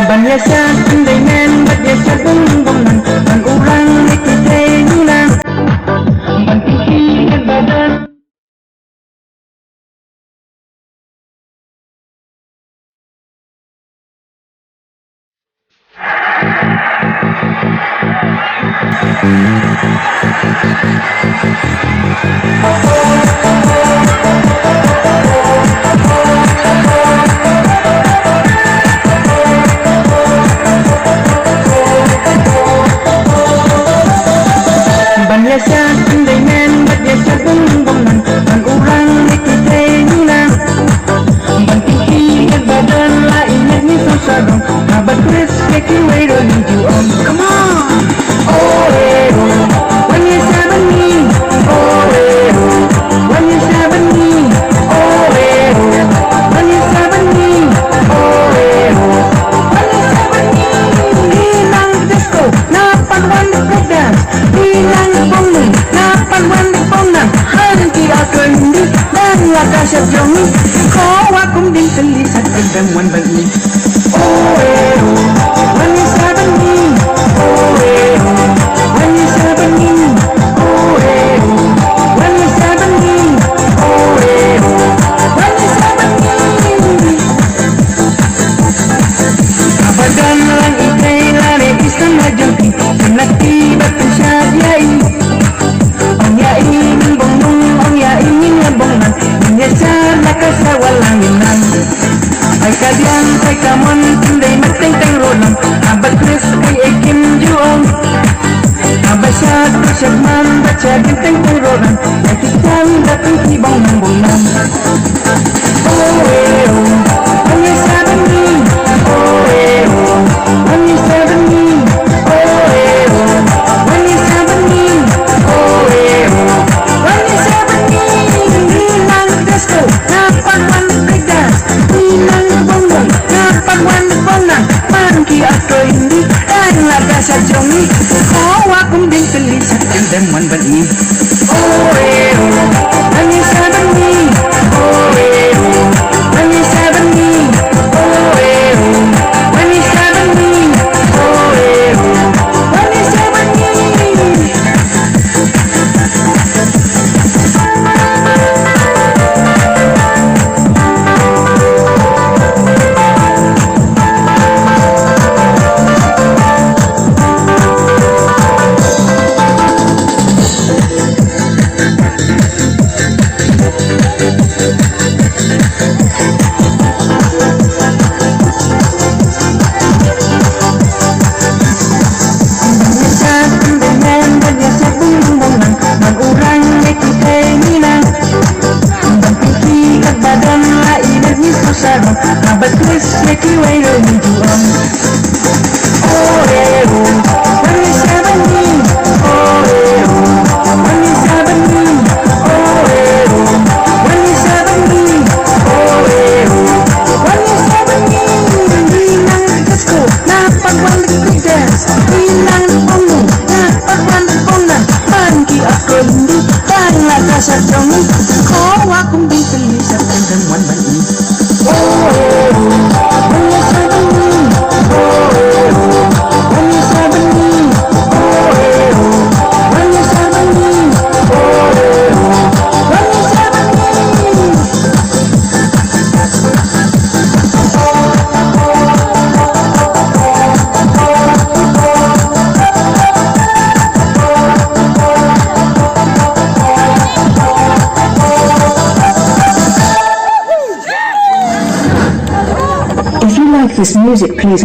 Banyasa andai men banyasa bung-bungan ban orang ikut nyulang ban tinggi dan badan. Banyasa andai men banyasa bung-bungan ban orang ikut nyulang ban tinggi dan badan lainnya ni susah abad Chris kaki wero ni jual. Come on, oh when you seven me, oh when you seven me, oh when you seven me, oh when you seven me. Bilang disco, napan wan break dance. Bilang bongan, napan wan bongan. Hanti akan di dan laga sejauh. Kau akum din terlihat gendang wan bagi. Oh when you seven me, oh when you seven me, oh when you seven me, oh when you seven me. Abadan lang ikay lari isang hajampi Senati batang syadiyai Ang yain bongbong, ang yain ngabongan Menyesal nakasawalang inang Ay kalian, ay kamon, tinday mateng-teng rolang Abad Chris ay ekim juong Abasyad, asyadman, baca genteng rolang Ay kitang datang tibang ng bongan. Oh when you seven me, oh when you seven me, oh when you seven me, oh when you seven me. Bilang disco, napan wan break dance. Bilang bongbong, napan wan bonang. Pangki atau hindi, dan laga sa jongi. Kau akum din tulisan, dan wan bani. Oh when you seven me, oh when you seven me, oh when you seven me, oh when you seven me. Abad Chris kaki wero ni juang. Oh when you seven me, oh when you seven me, oh when you seven me, oh when you seven me. Bilang disco, napan wan break dance. Bilang bongbong, napan wan bonang. Pangki aku hindi, dan laga sa jongi. Kau akum di tulisan dan wan bani. Oh when you seven me, oh when you seven me, oh when you seven me, oh when you seven me. If you like this music, please